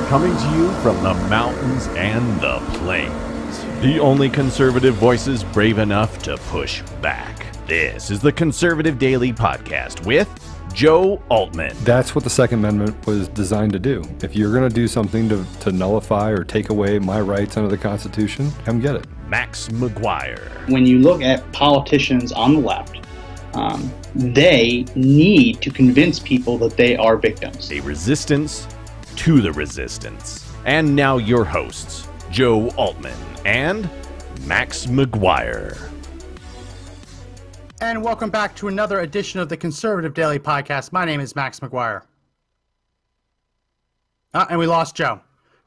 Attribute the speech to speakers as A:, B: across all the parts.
A: coming to you from the mountains and the plains. The only conservative voices brave enough to push back. This is the Conservative Daily Podcast with Joe Altman.
B: That's what the Second Amendment was designed to do. If you're going to do something to nullify or take away my rights under the Constitution, come get it.
A: Max McGuire.
C: When you look at politicians on the left, they need to convince people that they are victims.
A: A resistance to the resistance. And now your hosts, Joe Altman and Max McGuire.
D: And welcome back to another edition of the Conservative Daily Podcast. My name is Max McGuire. And we lost Joe.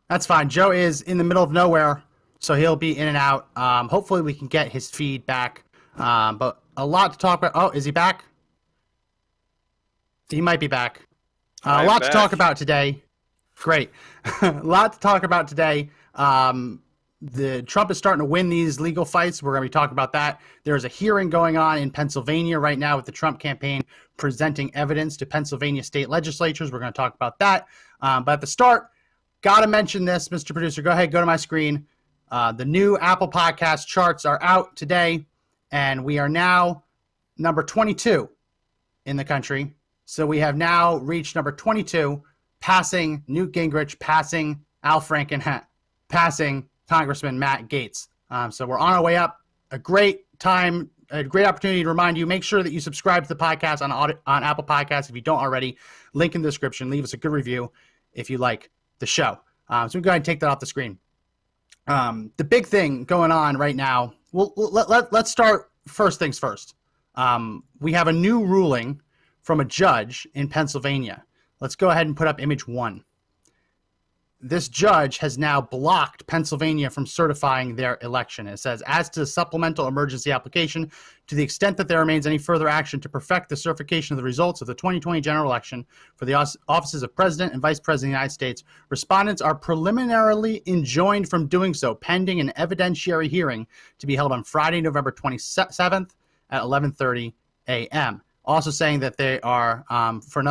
D: That's fine. Joe is in the middle of nowhere, so he'll be in and out. Hopefully we can get his feed back. But a lot to talk about. Oh, is he back? He might be back. A lot to talk about today. Great. A lot to talk about today. The Trump is starting to win these legal fights. We're going to be talking about that. There's a hearing going on in Pennsylvania right now with the Trump campaign presenting evidence to Pennsylvania state legislatures. We're going to talk about that. But at the start, got to mention this, Mr. Producer. Go ahead, go to my screen. The new Apple Podcast charts are out today, and we are now number 22 in the country. So we have now reached number 22, passing Newt Gingrich, passing Al Franken, passing Congressman Matt Gaetz. So we're on our way up. A great time, a great opportunity to remind you, make sure that you subscribe to the podcast on Apple Podcasts if you don't already. Link in the description. Leave us a good review if you like the show. So we go ahead and take that off the screen. The big thing going on right now, let's start first things first. We have a new ruling from a judge in Pennsylvania. Let's go ahead and put up image 1. This judge has now blocked Pennsylvania from certifying their election. It says, as to the supplemental emergency application, to the extent that there remains any further action to perfect the certification of the results of the 2020 general election for the offices of President and Vice President of the United States, respondents are preliminarily enjoined from doing so pending an evidentiary hearing to be held on Friday, November 27th at 11:30 a.m. Also saying that they are, for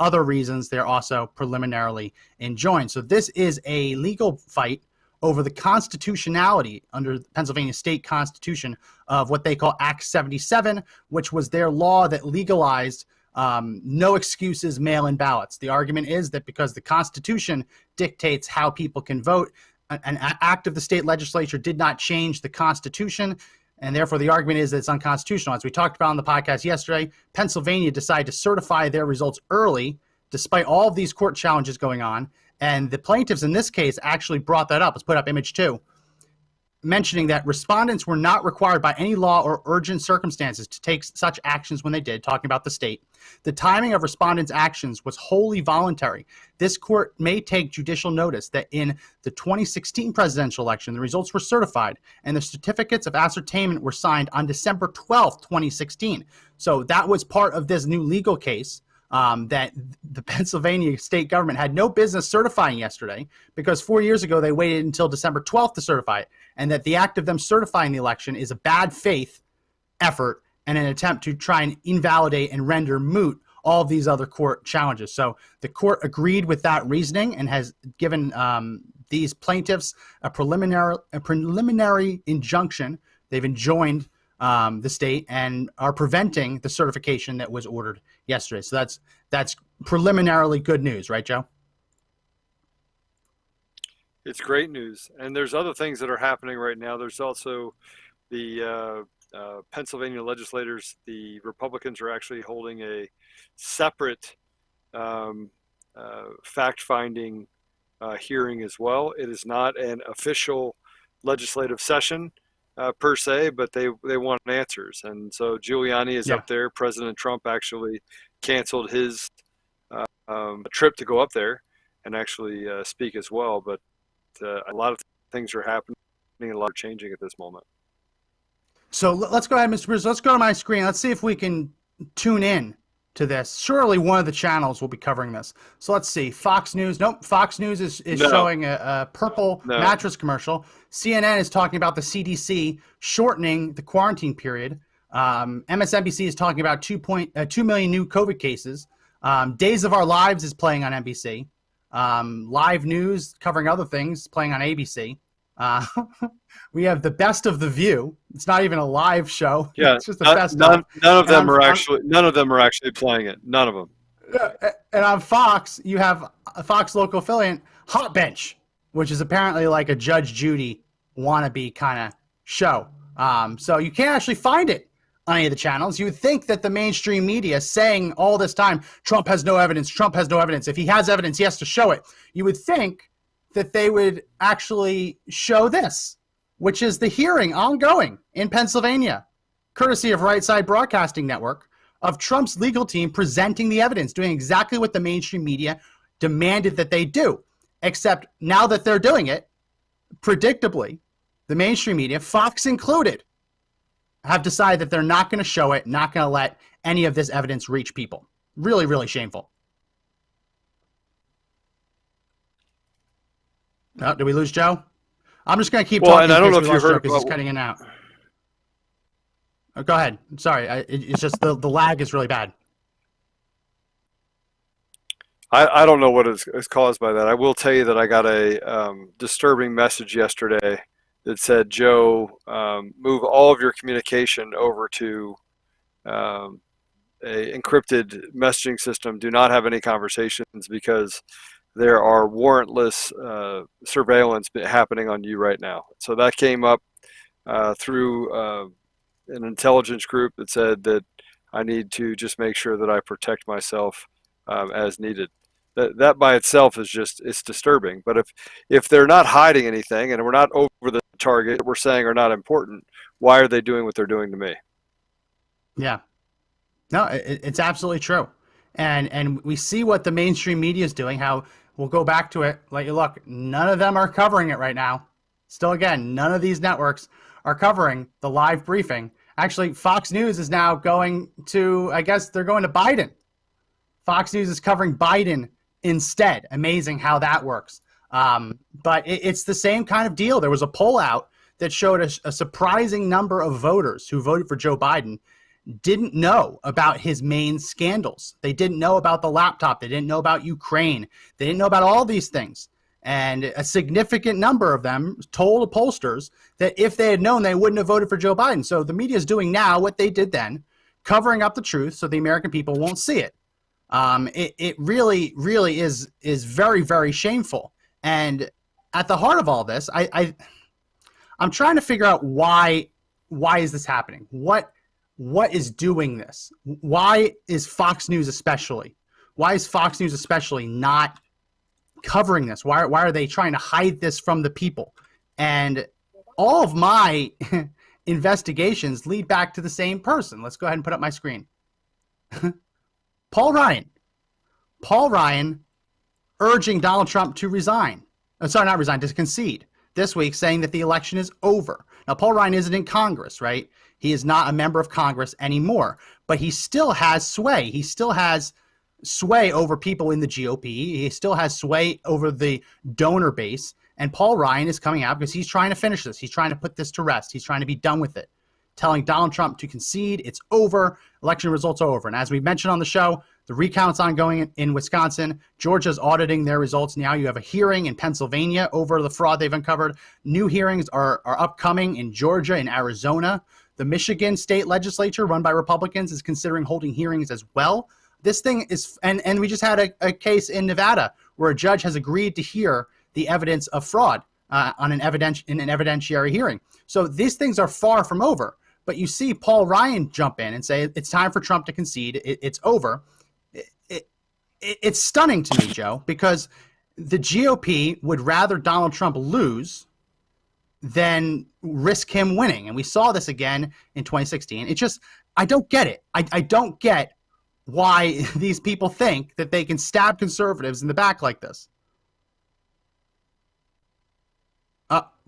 D: other reasons, they're also preliminarily enjoined. So this is a legal fight over the constitutionality under the Pennsylvania state constitution of what they call Act 77, which was their law that legalized no excuses mail-in ballots. The argument is that because the Constitution dictates how people can vote, an act of the state legislature did not change the Constitution. And therefore, the argument is that it's unconstitutional. As we talked about on the podcast yesterday, Pennsylvania decided to certify their results early, despite all of these court challenges going on. And the plaintiffs in this case actually brought that up. Let's put up image 2, mentioning that respondents were not required by any law or urgent circumstances to take such actions when they did, talking about the state. The timing of respondents' actions was wholly voluntary. This court may take judicial notice that in the 2016 presidential election, the results were certified and the certificates of ascertainment were signed on December 12th, 2016. So that was part of this new legal case that the Pennsylvania state government had no business certifying yesterday because 4 years ago they waited until December 12th to certify it, and that the act of them certifying the election is a bad faith effort and an attempt to try and invalidate and render moot all of these other court challenges. So the court agreed with that reasoning and has given these plaintiffs a preliminary injunction. They've enjoined the state and are preventing the certification that was ordered yesterday. So that's preliminarily good news, right, Joe?
E: It's great news. And there's other things that are happening right now. There's also the Pennsylvania legislators, the Republicans are actually holding a separate fact-finding hearing as well. It is not an official legislative session per se, but they want answers. And so Giuliani is up there. President Trump actually canceled his trip to go up there and actually speak as well. But a lot of things are happening and a lot are changing at this moment.
D: So let's go ahead, Mr. Bruce. Let's go to my screen. Let's see if we can tune in to this. Surely one of the channels will be covering this. So let's see. Fox News. Nope. Fox News is showing a purple mattress commercial. CNN is talking about the CDC shortening the quarantine period. MSNBC is talking about 2 million new COVID cases. Days of Our Lives is playing on NBC. live news covering other things playing on ABC. We have the best of The View. It's not even a live show.
E: Yeah,
D: it's just the best.
E: None of them are actually playing it. None of them.
D: And on Fox, you have a Fox local affiliate, Hot Bench, which is apparently like a Judge Judy wannabe kind of show. So you can't actually find it on any of the channels. You would think that the mainstream media saying all this time, Trump has no evidence, Trump has no evidence. If he has evidence, he has to show it. You would think that they would actually show this, which is the hearing ongoing in Pennsylvania, courtesy of Right Side Broadcasting Network, of Trump's legal team presenting the evidence, doing exactly what the mainstream media demanded that they do. Except now that they're doing it, predictably, the mainstream media, Fox included, have decided that they're not going to show it, not going to let any of this evidence reach people. Really, really shameful. Oh, did we lose Joe? I'm just going to keep talking.
E: And I don't know if you heard
D: because he's cutting in and out. Oh, go ahead. Sorry, it's just the lag is really bad.
E: I don't know what is caused by that. I will tell you that I got a disturbing message yesterday that said, Joe, move all of your communication over to a encrypted messaging system. Do not have any conversations because there are warrantless surveillance happening on you right now. So that came up through an intelligence group that said that I need to just make sure that I protect myself as needed. That by itself is it's disturbing. But if they're not hiding anything and we're not over the target that we're saying are not important, why are they doing what they're doing to me?
D: Yeah. No, it's absolutely true. And we see what the mainstream media is doing, how we'll go back to it. Like, look, none of them are covering it right now. Still, again, none of these networks are covering the live briefing. Actually, Fox News is now going to, I guess they're going to Biden. Fox News is covering Biden instead. Amazing how that works. But it's the same kind of deal. There was a poll out that showed a surprising number of voters who voted for Joe Biden didn't know about his main scandals. They didn't know about the laptop. They didn't know about Ukraine. They didn't know about all these things. And a significant number of them told pollsters that if they had known, they wouldn't have voted for Joe Biden. So the media is doing now what they did then, covering up the truth so the American people won't see it. It really, really is very, very shameful. And at the heart of all this, I'm trying to figure out why is this happening? What is doing this? Why is Fox News especially not covering this? Why are they trying to hide this from the people? And all of my investigations lead back to the same person. Let's go ahead and put up my screen. Paul Ryan urging Donald Trump to resign. Not resign, to concede this week, saying that the election is over. Now, Paul Ryan isn't in Congress, right? He is not a member of Congress anymore, but he still has sway. He still has sway over people in the GOP. He still has sway over the donor base. And Paul Ryan is coming out because he's trying to finish this. He's trying to put this to rest. He's trying to be done with it, telling Donald Trump to concede. It's over. Election results are over. And as we mentioned on the show, the recount's ongoing in Wisconsin. Georgia's auditing their results now. You have a hearing in Pennsylvania over the fraud they've uncovered. New hearings are upcoming in Georgia and Arizona. The Michigan state legislature, run by Republicans, is considering holding hearings as well. This thing is, and we just had a case in Nevada where a judge has agreed to hear the evidence of fraud in an evidentiary hearing. So these things are far from over. But you see Paul Ryan jump in and say it's time for Trump to concede. It's over. It's stunning to me, Joe, because the GOP would rather Donald Trump lose than risk him winning. And we saw this again in 2016. It's just, I don't get it. I don't get why these people think that they can stab conservatives in the back like this.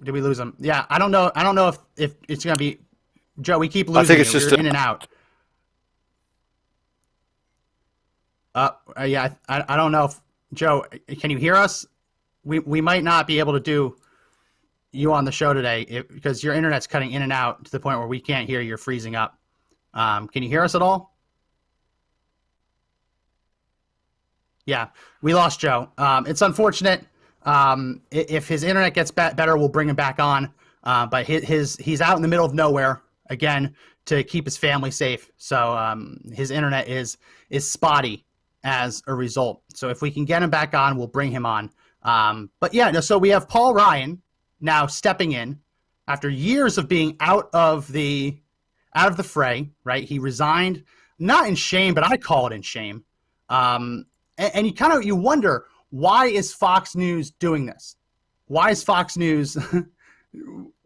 D: Did we lose him? Yeah, I don't know. I don't know if it's going to be, Joe, we keep losing.
E: I think it's just
D: in and out. Yeah, I don't know if, Joe, can you hear us? We might not be able to do you on the show today because your internet's cutting in and out to the point where we can't hear you. You're freezing up. Can you hear us at all? Yeah, we lost Joe. It's unfortunate. If his internet gets better, we'll bring him back on. But he's out in the middle of nowhere again to keep his family safe. So his internet is spotty as a result. So if we can get him back on, we'll bring him on. But yeah, no, so we have Paul Ryan now stepping in after years of being out of the fray, right? He resigned, not in shame, but I call it in shame. And you wonder, why is Fox News doing this? Why is Fox News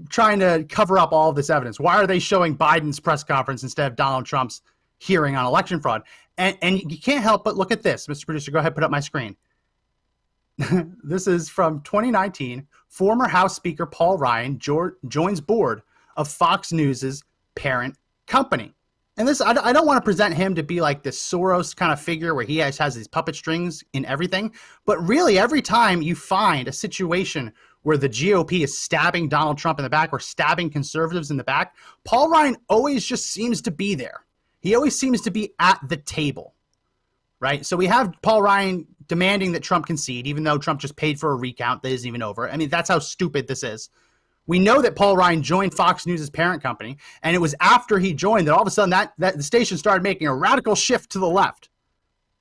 D: trying to cover up all of this evidence? Why are they showing Biden's press conference instead of Donald Trump's hearing on election fraud? And you can't help but look at this. Mr. Producer, go ahead, put up my screen. This is from 2019. Former House Speaker Paul Ryan joins board of Fox News's parent company. And this, I don't want to present him to be like this Soros kind of figure where he has these puppet strings in everything. But really, every time you find a situation where the GOP is stabbing Donald Trump in the back or stabbing conservatives in the back, Paul Ryan always just seems to be there. He always seems to be at the table, right? So we have Paul Ryan demanding that Trump concede, even though Trump just paid for a recount that isn't even over. I mean, that's how stupid this is. We know that Paul Ryan joined Fox News' parent company, and it was after he joined that all of a sudden that the station started making a radical shift to the left.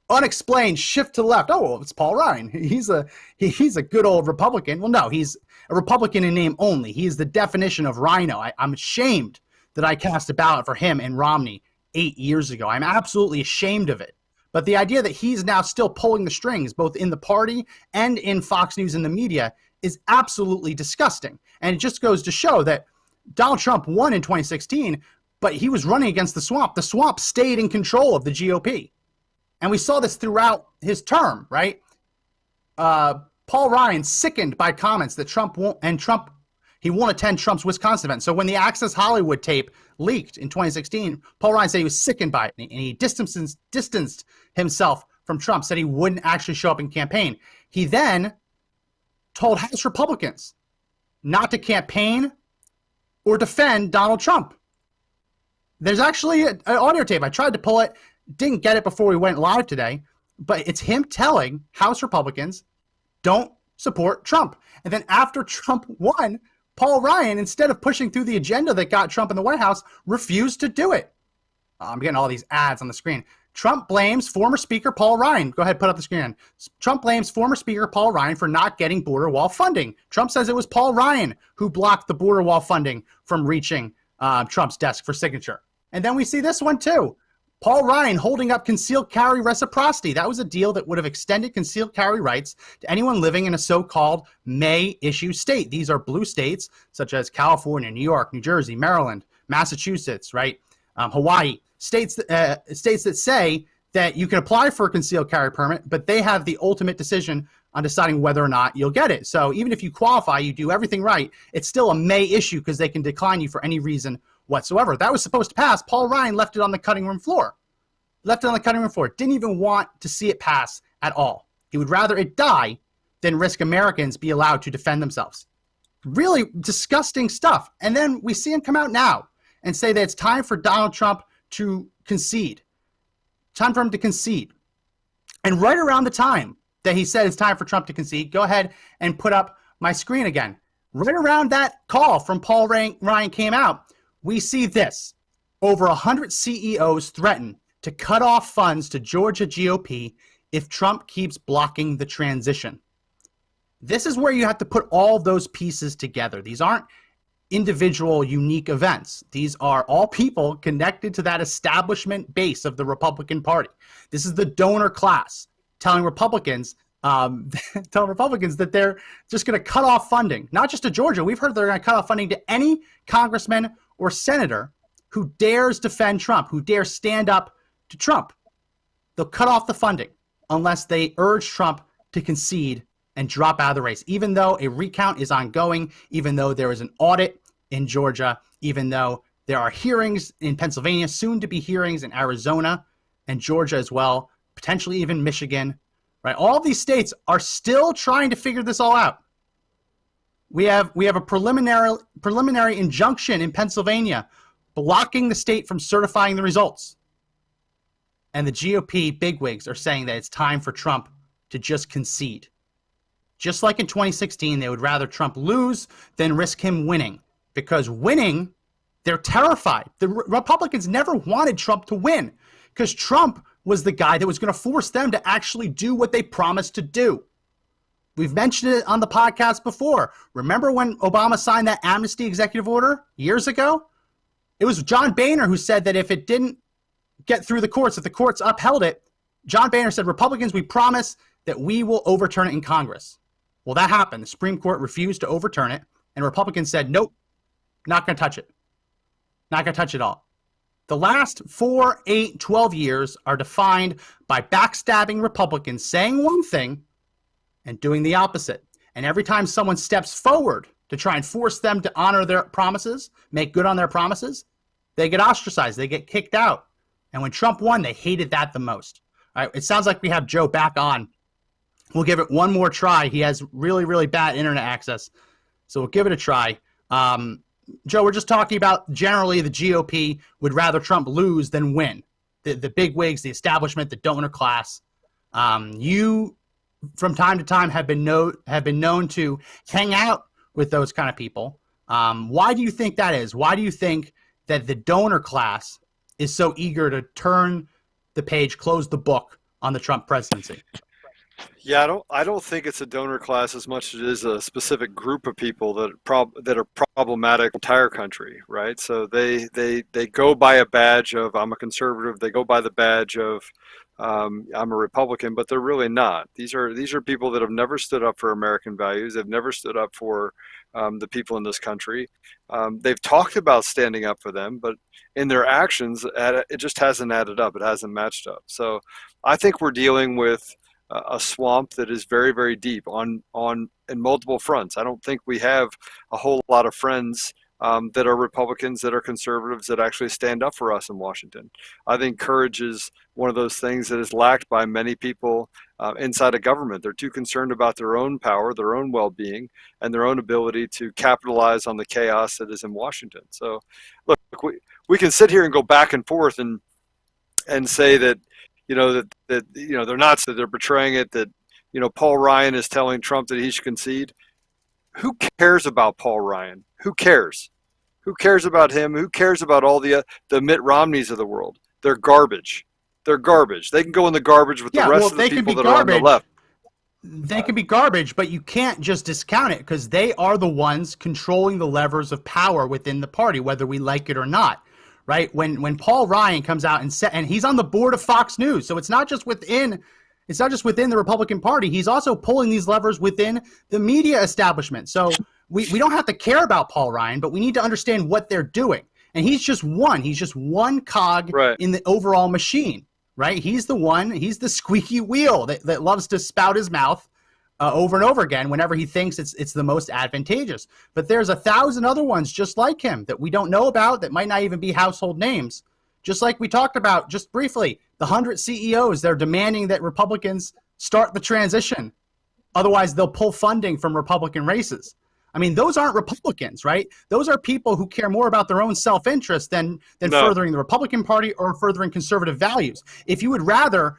D: Unexplained shift to the left. Oh, well, it's Paul Ryan. He's a good old Republican. Well, no, he's a Republican in name only. He is the definition of rhino. I'm ashamed that I cast a ballot for him and Romney 8 years ago. I'm absolutely ashamed of it. But the idea that he's now still pulling the strings, both in the party and in Fox News and the media, is absolutely disgusting. And it just goes to show that Donald Trump won in 2016, but he was running against the swamp. The swamp stayed in control of the GOP. And we saw this throughout his term, right? Paul Ryan sickened by comments that he won't attend Trump's Wisconsin event. So when the Access Hollywood tape leaked in 2016, Paul Ryan said he was sickened by it, and he distanced himself from Trump, said he wouldn't actually show up in campaign. He then told House Republicans not to campaign or defend Donald Trump. There's actually an audio tape. I tried to pull it, didn't get it before we went live today, but it's him telling House Republicans, don't support Trump. And then after Trump won, Paul Ryan, instead of pushing through the agenda that got Trump in the White House, refused to do it. I'm getting all these ads on the screen. Trump blames former Speaker Paul Ryan. Go ahead, put up the screen. Trump blames former Speaker Paul Ryan for not getting border wall funding. Trump says it was Paul Ryan who blocked the border wall funding from reaching Trump's desk for signature. And then we see this one too. Paul Ryan holding up concealed carry reciprocity. That was a deal that would have extended concealed carry rights to anyone living in a so-called May issue state. These are blue states such as California, New York, New Jersey, Maryland, Massachusetts, right? Hawaii. States that say that you can apply for a concealed carry permit, but they have the ultimate decision on deciding whether or not you'll get it. So even if you qualify, you do everything right, it's still a May issue because they can decline you for any reason whatsoever. That was supposed to pass. Paul Ryan left it on the cutting room floor. Didn't even want to see it pass at all. He would rather it die than risk Americans be allowed to defend themselves. Really disgusting stuff. And then we see him come out now and say that it's time for Donald Trump to concede. Time for him to concede. And right around the time that he said it's time for Trump to concede, go ahead and put up my screen again. Right around that call from Paul Ryan came out, we see this. Over 100 CEOs threaten to cut off funds to Georgia GOP if Trump keeps blocking the transition. This is where you have to put all those pieces together. These aren't individual unique events. These are all people connected to that establishment base of the Republican Party. This is the donor class telling Republicans that they're just going to cut off funding, not just to Georgia. We've heard they're going to cut off funding to any congressman or senator who dares defend Trump, who dares stand up to Trump. They'll cut off the funding unless they urge Trump to concede and drop out of the race, even though a recount is ongoing, even though there is an audit in Georgia, even though there are hearings in Pennsylvania, soon to be hearings in Arizona and Georgia as well, potentially even Michigan, right? All these states are still trying to figure this all out. We have a preliminary injunction in Pennsylvania blocking the state from certifying the results. And the GOP bigwigs are saying that it's time for Trump to just concede. Just like in 2016, they would rather Trump lose than risk him winning, because winning, they're terrified. The Republicans never wanted Trump to win because Trump was the guy that was going to force them to actually do what they promised to do. We've mentioned it on the podcast before. Remember when Obama signed that amnesty executive order years ago? It was John Boehner who said that if it didn't get through the courts, if the courts upheld it, John Boehner said, Republicans, we promise that we will overturn it in Congress. Well, that happened. The Supreme Court refused to overturn it, and Republicans said, nope, not going to touch it. Not going to touch it all. The last 4, 8, 12 years are defined by backstabbing Republicans saying one thing and doing the opposite. And every time someone steps forward to try and force them to honor their promises, make good on their promises, they get ostracized, they get kicked out. And when Trump won, they hated that the most. All right, it sounds like we have Joe back on. We'll give it one more try. He has really, really bad internet access, so we'll give it a try. Joe, we're just talking about generally the GOP would rather Trump lose than win. The big wigs, the establishment, the donor class. You, from time to time, have been known to hang out with those kind of people. Why do you think that is? Why do you think that the donor class is so eager to turn the page, close the book on the Trump presidency?
E: Yeah, I don't think it's a donor class as much as it is a specific group of people that are problematic in the entire country, right? So they go by a badge of I'm a conservative. They go by the badge of I'm a Republican, but they're really not. These are people that have never stood up for American values. They've never stood up for the people in this country. They've talked about standing up for them, but in their actions, it just hasn't added up. It hasn't matched up. So I think we're dealing with a swamp that is very, very deep in multiple fronts. I don't think we have a whole lot of friends that are Republicans, that are conservatives, that actually stand up for us in Washington. I think courage is one of those things that is lacked by many people inside of government. They're too concerned about their own power, their own well-being, and their own ability to capitalize on the chaos that is in Washington. So, look, we can sit here and go back and forth and say that, that they're not, that they're betraying it, that, Paul Ryan is telling Trump that he should concede. Who cares about Paul Ryan? Who cares? Who cares about him? Who cares about all the Mitt Romneys of the world? They're garbage. They're garbage. They can go in the garbage with the rest of the people that are on the left.
D: They can be garbage, but you can't just discount it because they are the ones controlling the levers of power within the party, whether we like it or not. Right? When Paul Ryan comes out and he's on the board of Fox News, so it's not just within the Republican Party. He's also pulling these levers within the media establishment. So we don't have to care about Paul Ryan, but we need to understand what they're doing. And he's just one cog in the overall machine, right? He's the squeaky wheel that loves to spout his mouth over and over again whenever he thinks it's the most advantageous. But there's 1,000 other ones just like him that we don't know about, that might not even be household names. Just like we talked about just briefly, the 100 CEOs, they're demanding that Republicans start the transition. Otherwise, they'll pull funding from Republican races. I mean, those aren't Republicans, right? Those are people who care more about their own self-interest than furthering the Republican Party or furthering conservative values. If you would rather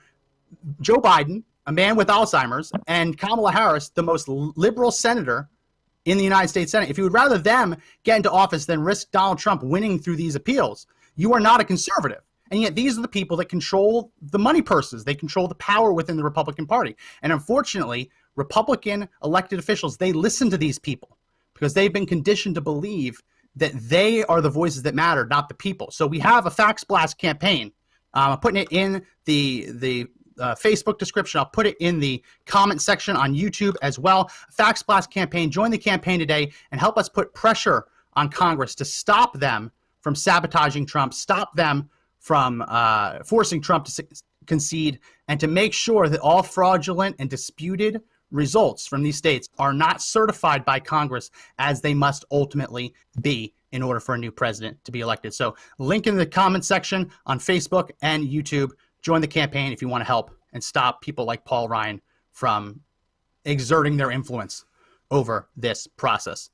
D: Joe Biden, a man with Alzheimer's, and Kamala Harris, the most liberal senator in the United States Senate, if you would rather them get into office than risk Donald Trump winning through these appeals, you are not a conservative. And yet these are the people that control the money purses. They control the power within the Republican Party. And unfortunately, Republican elected officials, they listen to these people because they've been conditioned to believe that they are the voices that matter, not the people. So we have a Fax Blast campaign. I'm putting it in the Facebook description. I'll put it in the comment section on YouTube as well. Fax Blast campaign. Join the campaign today and help us put pressure on Congress to stop them from sabotaging Trump, stop them from forcing Trump to concede, and to make sure that all fraudulent and disputed results from these states are not certified by Congress as they must ultimately be in order for a new president to be elected. So link in the comment section on Facebook and YouTube. Join the campaign if you want to help and stop people like Paul Ryan from exerting their influence over this process.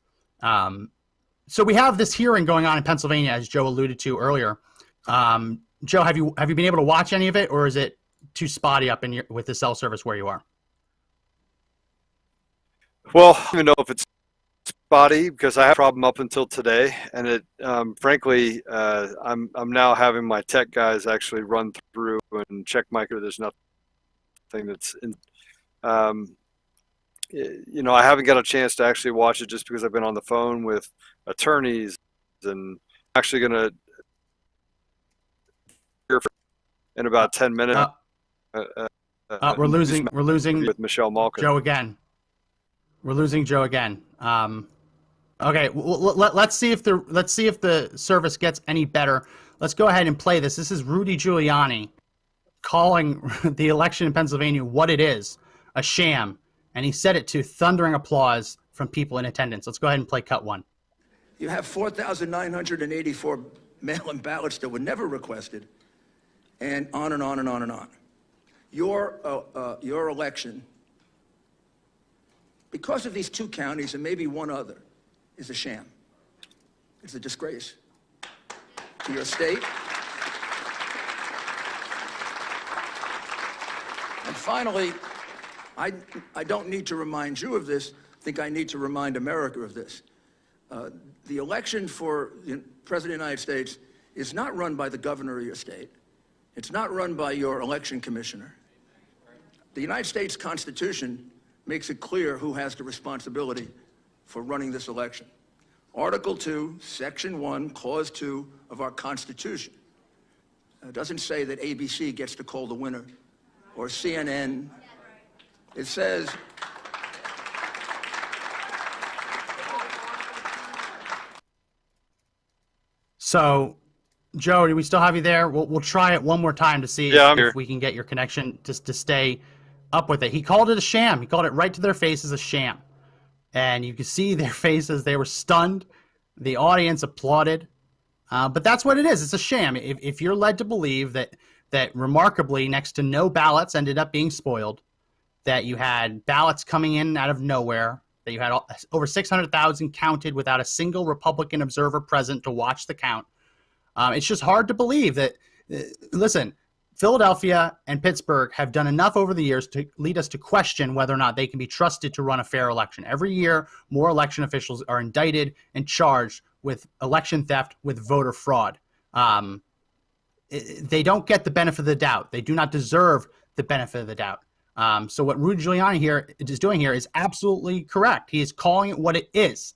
D: So we have this hearing going on in Pennsylvania, as Joe alluded to earlier. Joe, have you been able to watch any of it, or is it too spotty up with the cell service where you are?
E: Well, I don't even know if it's spotty because I had a problem up until today, and it frankly I'm now having my tech guys actually run through and check there's nothing that's in. I haven't got a chance to actually watch it just because I've been on the phone with attorneys, and actually going to hear in about 10 minutes.
D: We're losing
E: with Michelle Malkin.
D: Joe again. We're losing Joe again. Okay, let's see if the service gets any better. Let's go ahead and play this. This is Rudy Giuliani calling the election in Pennsylvania what it is, a sham. And he said it to thundering applause from people in attendance. Let's go ahead and play cut one.
F: You have 4,984 mail-in ballots that were never requested, and on and on and on and on. Your election, because of these 2 counties and maybe one other, is a sham. It's a disgrace to your state. And finally, I don't need to remind you of this. I think I need to remind America of this. The election for the President of the United States is not run by the governor of your state. It's not run by your election commissioner. The United States Constitution makes it clear who has the responsibility for running this election. Article 2, Section 1, Clause 2 of our Constitution doesn't say that ABC gets to call the winner or CNN. It says
D: So, Joe, do we still have you there? We'll try it one more time to see if we can get your connection just to stay up with it. He called it a sham. He called it right to their faces a sham. And you can see their faces. They were stunned. The audience applauded. But that's what it is. It's a sham. If you're led to believe that remarkably next to no ballots ended up being spoiled, that you had ballots coming in out of nowhere, that you had over 600,000 counted without a single Republican observer present to watch the count. It's just hard to believe that, listen, Philadelphia and Pittsburgh have done enough over the years to lead us to question whether or not they can be trusted to run a fair election. Every year, more election officials are indicted and charged with election theft, with voter fraud. They don't get the benefit of the doubt. They do not deserve the benefit of the doubt. So what Rudy Giuliani is doing here is absolutely correct. He is calling it what it is.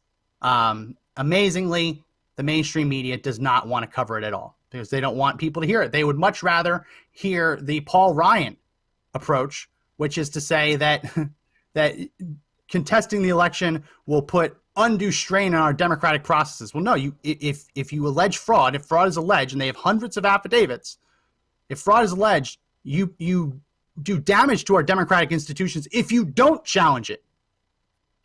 D: Amazingly, the mainstream media does not want to cover it at all because they don't want people to hear it. They would much rather hear the Paul Ryan approach, which is to say that that contesting the election will put undue strain on our democratic processes. Well, no, if you allege fraud, if fraud is alleged, and they have hundreds of affidavits, if fraud is alleged, you do damage to our democratic institutions if you don't challenge it.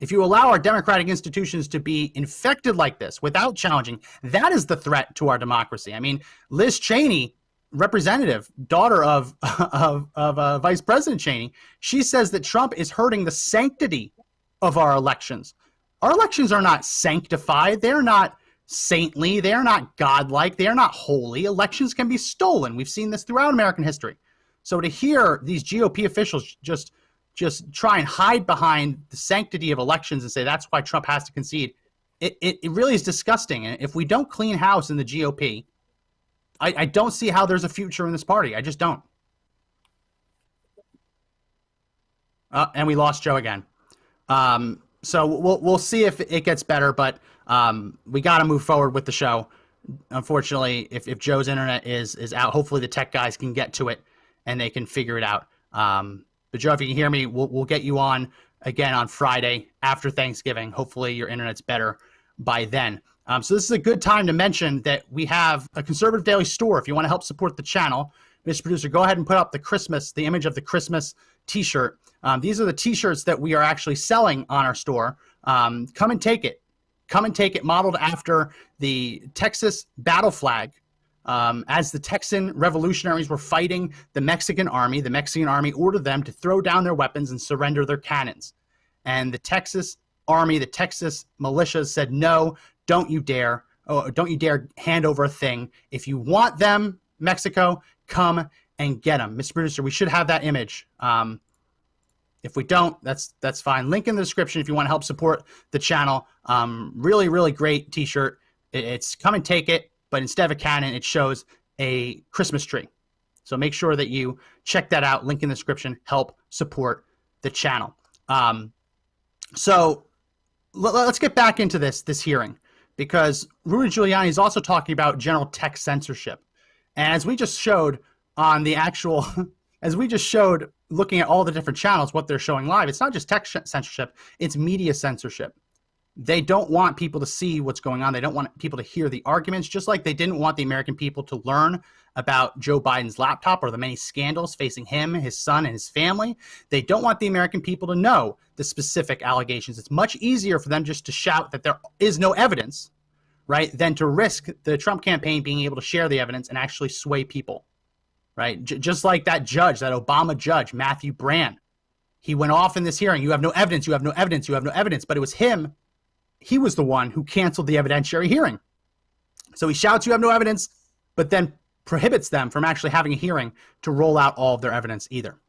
D: If you allow our democratic institutions to be infected like this without challenging, that is the threat to our democracy. I mean, Liz Cheney, representative, daughter of Vice President Cheney, she says that Trump is hurting the sanctity of our elections. Our elections are not sanctified. They're not saintly. They're not godlike. They're not holy. Elections can be stolen. We've seen this throughout American history. So to hear these GOP officials just try and hide behind the sanctity of elections and say that's why Trump has to concede, it really is disgusting. And if we don't clean house in the GOP, I don't see how there's a future in this party. I just don't. And we lost Joe again. So we'll see if it gets better, but we got to move forward with the show. Unfortunately, if Joe's internet is out, hopefully the tech guys can get to it and they can figure it out. But Joe, if you can hear me, we'll get you on again on Friday after Thanksgiving. Hopefully your internet's better by then. So this is a good time to mention that we have a Conservative Daily store. If you want to help support the channel, Mr. Producer, go ahead and put up the image of the Christmas t-shirt. These are the t-shirts that we are actually selling on our store. Come and take it. Come and take it, modeled after the Texas battle flag. As the Texan revolutionaries were fighting the Mexican army ordered them to throw down their weapons and surrender their cannons. And the Texas army, the Texas militias said, no, don't you dare. Oh, don't you dare hand over a thing. If you want them, Mexico, come and get them. Mr. Producer, we should have that image. If we don't, that's fine. Link in the description if you want to help support the channel. Really, really great t-shirt. It's come and take it, but instead of a cannon, it shows a Christmas tree. So make sure that you check that out. Link in the description. Help support the channel. So let's get back into this hearing, because Rudy Giuliani is also talking about general tech censorship. And as we just showed on the actual, as we just showed looking at all the different channels, what they're showing live, it's not just tech censorship, it's media censorship. They don't want people to see what's going on. They don't want people to hear the arguments, just like they didn't want the American people to learn about Joe Biden's laptop or the many scandals facing him, his son, and his family. They don't want the American people to know the specific allegations. It's much easier for them just to shout that there is no evidence, right, than to risk the Trump campaign being able to share the evidence and actually sway people, right? Just like that judge, that Obama judge, Matthew Brand. He went off in this hearing. You have no evidence, you have no evidence, you have no evidence. But it was him. He was the one who canceled the evidentiary hearing. So he shouts, you have no evidence, but then prohibits them from actually having a hearing to roll out all of their evidence either.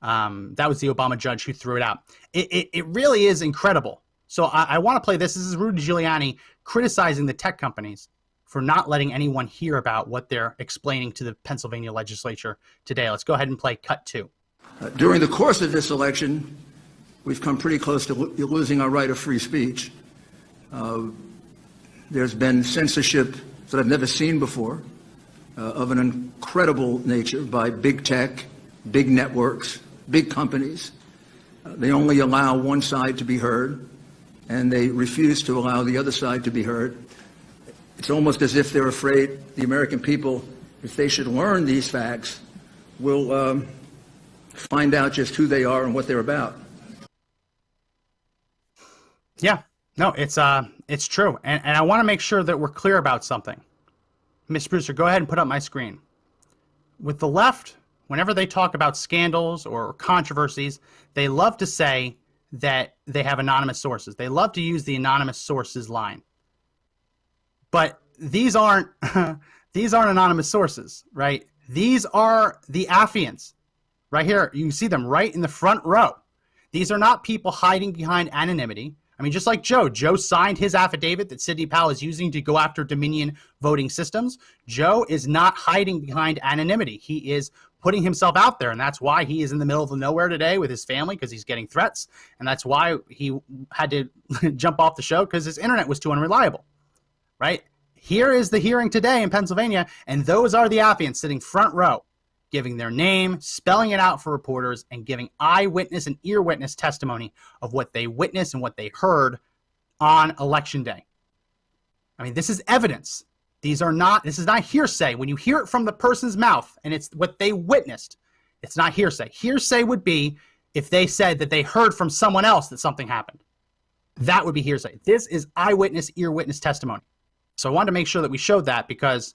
D: That was the Obama judge who threw it out. It really is incredible. So I want to play this. This is Rudy Giuliani criticizing the tech companies for not letting anyone hear about what they're explaining to the Pennsylvania legislature today. Let's go ahead and play cut 2.
F: During the course of this election, we've come pretty close to losing our right of free speech. There's been censorship that I've never seen before, of an incredible nature by big tech, big networks, big companies. They only allow one side to be heard, and they refuse to allow the other side to be heard. It's almost as if they're afraid the American people, if they should learn these facts, will find out just who they are and what they're about.
D: Yeah. No, it's true. And I want to make sure that we're clear about something. Ms. Brewster, go ahead and put up my screen. With the left, whenever they talk about scandals or controversies, they love to say that they have anonymous sources. They love to use the anonymous sources line. But these aren't anonymous sources, right? These are the affiants. Right here, you can see them right in the front row. These are not people hiding behind anonymity. I mean, just like Joe signed his affidavit that Sidney Powell is using to go after Dominion voting systems. Joe is not hiding behind anonymity. He is putting himself out there, and that's why he is in the middle of nowhere today with his family, because he's getting threats, and that's why he had to jump off the show, because his internet was too unreliable, right? Here is the hearing today in Pennsylvania, and those are the affiants sitting front row, giving their name, spelling it out for reporters, and giving eyewitness and ear witness testimony of what they witnessed and what they heard on Election Day. I mean, this is evidence. This is not hearsay. When you hear it from the person's mouth and it's what they witnessed, it's not hearsay. Hearsay would be if they said that they heard from someone else that something happened. That would be hearsay. This is eyewitness, ear witness testimony. So I wanted to make sure that we showed that, because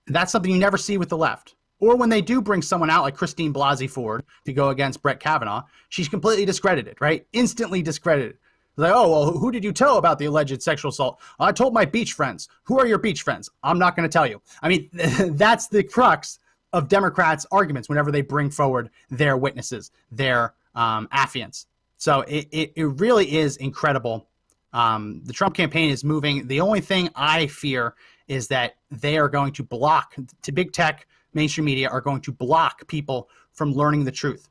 D: that's something you never see with the left. Or when they do bring someone out like Christine Blasey Ford to go against Brett Kavanaugh, she's completely discredited, right? Instantly discredited. Like, oh, well, who did you tell about the alleged sexual assault? I told my beach friends. Who are your beach friends? I'm not going to tell you. I mean, that's the crux of Democrats' arguments whenever they bring forward their witnesses, their affiants. So it really is incredible. The Trump campaign is moving. The only thing I fear is that they are going to block, to big tech, mainstream media are going to block people from learning the truth.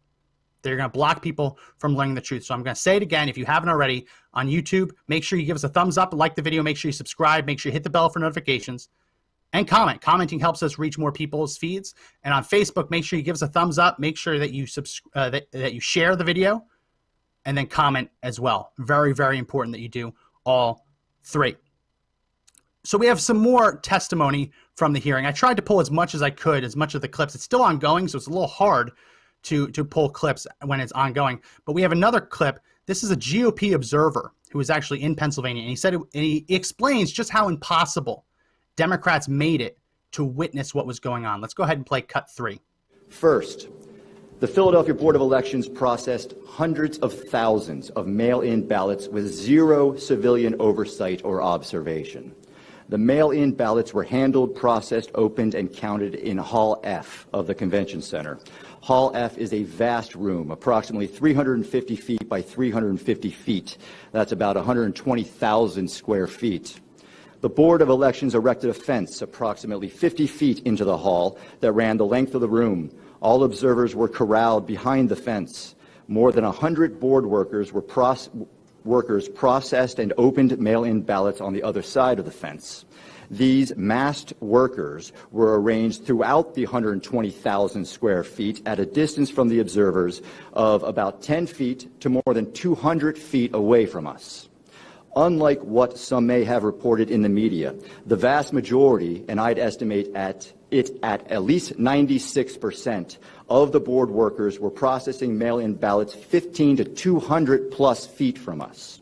D: They're going to block people from learning the truth. So I'm going to say it again. If you haven't already, on YouTube, make sure you give us a thumbs up, like the video, make sure you subscribe, make sure you hit the bell for notifications, and comment. Commenting helps us reach more people's feeds. And on Facebook, make sure you give us a thumbs up, make sure that you that you share the video, and then comment as well. Very, very important that you do all three. So we have some more testimony from the hearing. I tried to pull as much as I could, as much of the clips. It's still ongoing, so it's a little hard to pull clips when it's ongoing. But we have another clip. This is a GOP observer who was actually in Pennsylvania, and he said, and he explains just how impossible Democrats made it to witness what was going on. Let's go ahead and play cut 3.
G: First, the Philadelphia Board of Elections processed hundreds of thousands of mail-in ballots with zero civilian oversight or observation. The mail-in ballots were handled, processed, opened, and counted in Hall F of the Convention Center. Hall F is a vast room, approximately 350 feet by 350 feet. That's about 120,000 square feet. The Board of Elections erected a fence approximately 50 feet into the hall that ran the length of the room. All observers were corralled behind the fence. More than 100 board workers processed and opened mail-in ballots on the other side of the fence. These masked workers were arranged throughout the 120,000 square feet at a distance from the observers of about 10 feet to more than 200 feet away from us. Unlike what some may have reported in the media, the vast majority, and I'd estimate at least 96% of the board workers were processing mail-in ballots 15 to 200 plus feet from us.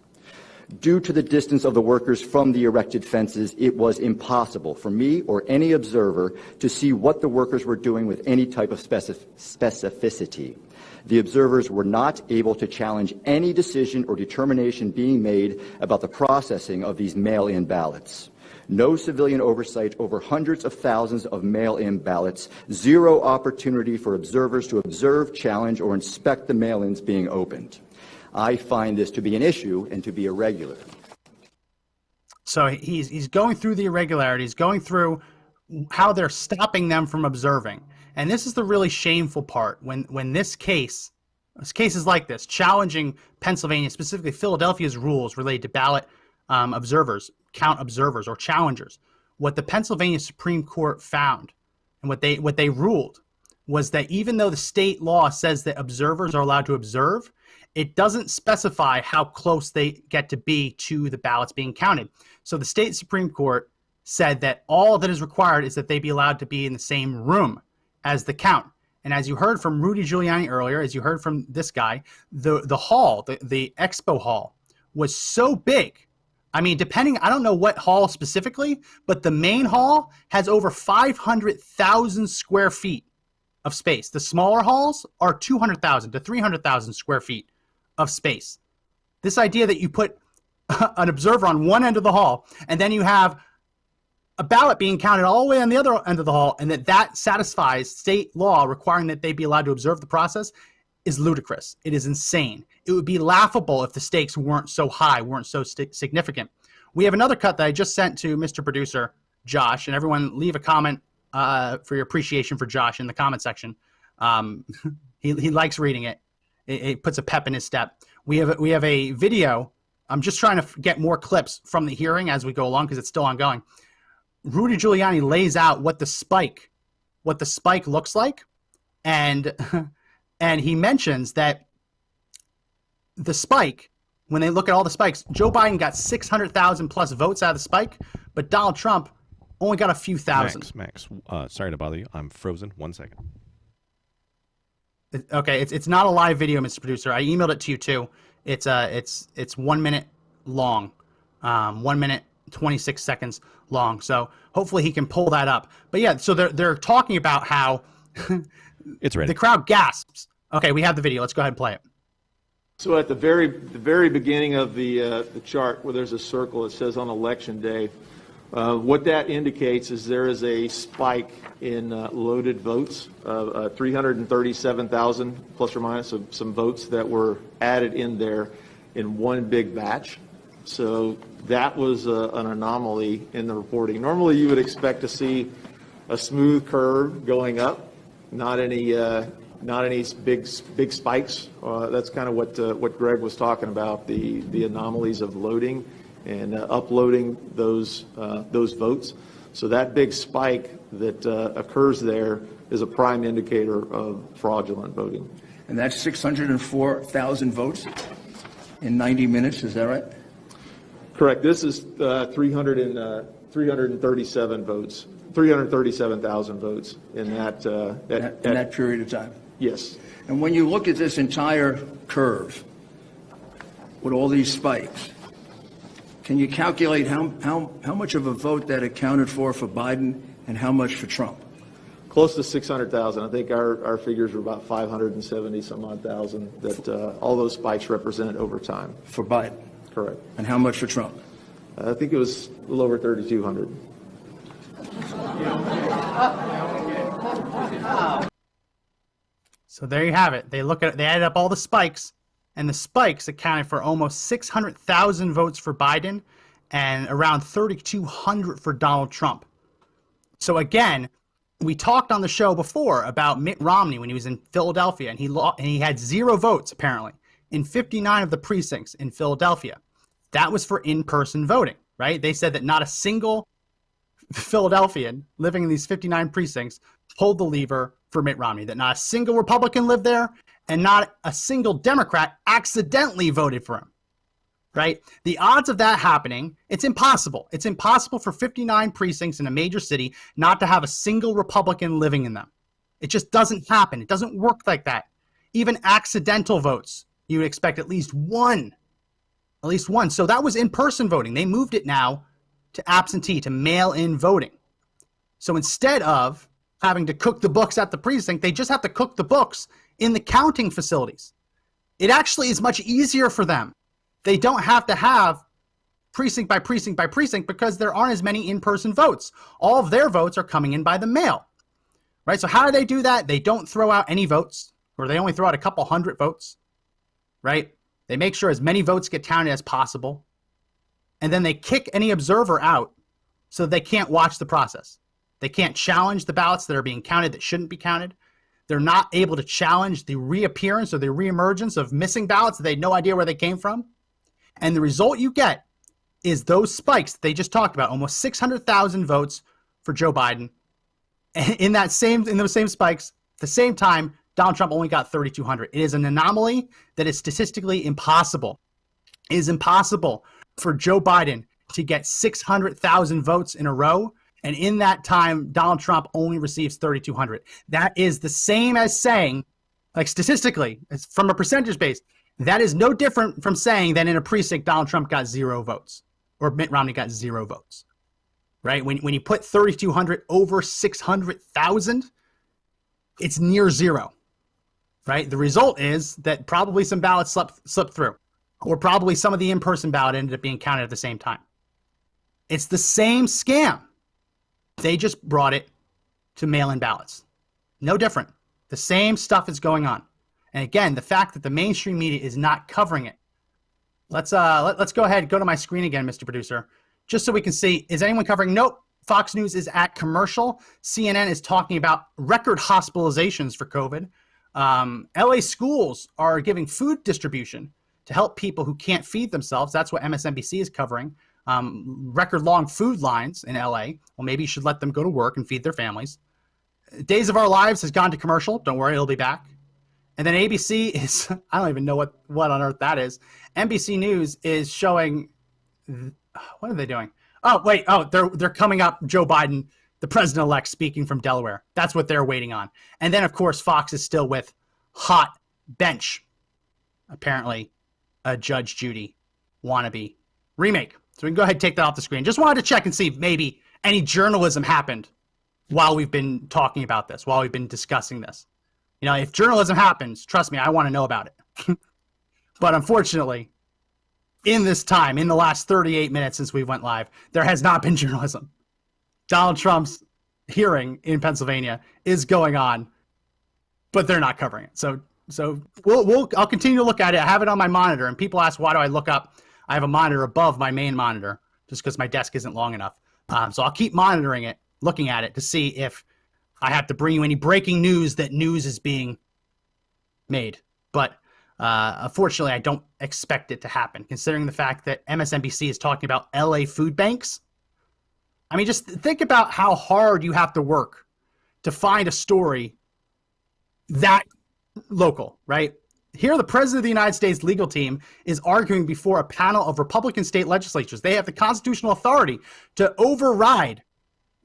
G: Due to the distance of the workers from the erected fences, it was impossible for me or any observer to see what the workers were doing with any type of specificity. The observers were not able to challenge any decision or determination being made about the processing of these mail-in ballots. No civilian oversight over hundreds of thousands of mail-in ballots, zero opportunity for observers to observe, challenge, or inspect the mail-ins being opened. I find this to be an issue and to be irregular.
D: So he's going through the irregularities, going through how they're stopping them from observing. And this is the really shameful part when cases like this, challenging Pennsylvania, specifically Philadelphia's rules related to ballot observers, count observers or challengers. What the Pennsylvania Supreme Court found and what they ruled was that even though the state law says that observers are allowed to observe, it doesn't specify how close they get to be to the ballots being counted. So the state Supreme Court said that all that is required is that they be allowed to be in the same room as the count. And as you heard from Rudy Giuliani earlier, as you heard from this guy, the hall, the expo hall, was so big. I mean, I don't know what hall specifically, but the main hall has over 500,000 square feet of space. The smaller halls are 200,000 to 300,000 square feet of space. This idea that you put an observer on one end of the hall and then you have a ballot being counted all the way on the other end of the hall, and that satisfies state law requiring that they be allowed to observe the process, is ludicrous. It is insane. It would be laughable if the stakes weren't so high, weren't so significant. We have another cut that I just sent to Mr. Producer, Josh, and everyone leave a comment for your appreciation for Josh in the comment section. He likes reading it. It puts a pep in his step. We have a video. I'm just trying to get more clips from the hearing as we go along because it's still ongoing. Rudy Giuliani lays out what the spike looks like, and he mentions that the spike, when they look at all the spikes, Joe Biden got 600,000 plus votes out of the spike, but Donald Trump only got a few thousand.
A: Max, sorry to bother you. I'm frozen. 1 second.
D: Okay, it's not a live video, Mr. Producer. I emailed it to you too. It's 1 minute long, 1 minute 26 seconds long. So hopefully he can pull that up. But yeah, so they're talking about how
A: it's ready.
D: The crowd gasps. Okay, we have the video. Let's go ahead and play it.
H: So at the very beginning of the chart where there's a circle, it says on election day. What that indicates is there is a spike in loaded votes, 337,000 plus or minus some votes that were added in there in one big batch. So that was an anomaly in the reporting. Normally you would expect to see a smooth curve going up, not any big spikes. That's kind of what Greg was talking about, the anomalies of loading and uploading those votes. So that big spike that occurs there is a prime indicator of fraudulent voting.
F: And that's 604,000 votes in 90 minutes, is that right?
H: Correct. This is 337 votes, 337,000 votes in that
F: period of time.
H: Yes.
F: And when you look at this entire curve with all these spikes, can you calculate how much of a vote that accounted for Biden and how much for Trump?
H: Close to 600,000. I think our figures were about 570 some odd thousand that all those spikes represented over time.
F: For Biden?
H: Correct.
F: And how much for Trump?
H: I think it was a little over 3,200.
D: So there you have it. They added up all the spikes, and the spikes accounted for almost 600,000 votes for Biden and around 3,200 for Donald Trump. So again, we talked on the show before about Mitt Romney when he was in Philadelphia, and he had 0 votes apparently in 59 of the precincts in Philadelphia. That was for in-person voting, right? They said that not a single Philadelphian living in these 59 precincts pulled the lever for Mitt Romney, that not a single Republican lived there and not a single Democrat accidentally voted for him, right? The odds of that happening, it's impossible. It's impossible for 59 precincts in a major city not to have a single Republican living in them. It just doesn't happen. It doesn't work like that. Even accidental votes, you would expect at least one. At least one. So that was in-person voting. They moved it now to absentee, to mail-in voting. So instead of having to cook the books at the precinct, they just have to cook the books in the counting facilities. It actually is much easier for them. They don't have to have precinct by precinct by precinct because there aren't as many in-person votes. All of their votes are coming in by the mail, right? So how do they do that? They don't throw out any votes, or they only throw out a couple hundred votes, right? They make sure as many votes get counted as possible. And then they kick any observer out so they can't watch the process. They can't challenge the ballots that are being counted that shouldn't be counted. They're not able to challenge the reappearance or the reemergence of missing ballots that they had no idea where they came from. And the result you get is those spikes that they just talked about, almost 600,000 votes for Joe Biden. And in those same spikes, at the same time, Donald Trump only got 3,200. It is an anomaly that is statistically impossible. It is impossible for Joe Biden to get 600,000 votes in a row, and in that time, Donald Trump only receives 3,200. That is the same as saying, like statistically, from a percentage base, that is no different from saying that in a precinct, Donald Trump got 0 votes, or Mitt Romney got 0 votes, right? When you put 3,200 over 600,000, it's near zero. Right? The result is that probably some ballots slipped through, or probably some of the in-person ballot ended up being counted at the same time. It's the same scam. They just brought it to mail-in ballots. No different. The same stuff is going on. And again, the fact that the mainstream media is not covering it. Let's go ahead, go to my screen again, Mr. Producer, just so we can see, is anyone covering? Nope. Fox News is at commercial. CNN is talking about record hospitalizations for COVID. LA schools are giving food distribution to help people who can't feed themselves. That's what MSNBC is covering. Record long food lines in LA. Well, maybe you should let them go to work and feed their families. Days of Our Lives has gone to commercial. Don't worry, it'll be back. And then ABC is, I don't even know what on earth that is. NBC News is showing, what are they doing? Oh, wait. Oh, they're coming up. Joe Biden, the president-elect, speaking from Delaware. That's what they're waiting on. And then, of course, Fox is still with Hot Bench, apparently a Judge Judy wannabe remake. So we can go ahead and take that off the screen. Just wanted to check and see if maybe any journalism happened while we've been talking about this, while we've been discussing this. You know, if journalism happens, trust me, I want to know about it. But unfortunately, in this time, in the last 38 minutes since we went live, there has not been journalism. Donald Trump's hearing in Pennsylvania is going on, but they're not covering it. So I'll continue to look at it. I have it on my monitor, and people ask, why do I look up? I have a monitor above my main monitor just because my desk isn't long enough. So I'll keep monitoring it, looking at it to see if I have to bring you any breaking news that news is being made. But unfortunately, I don't expect it to happen, considering the fact that MSNBC is talking about LA food banks. I mean, just think about how hard you have to work to find a story that local, right? Here, the president of the United States legal team is arguing before a panel of Republican state legislatures. They have the constitutional authority to override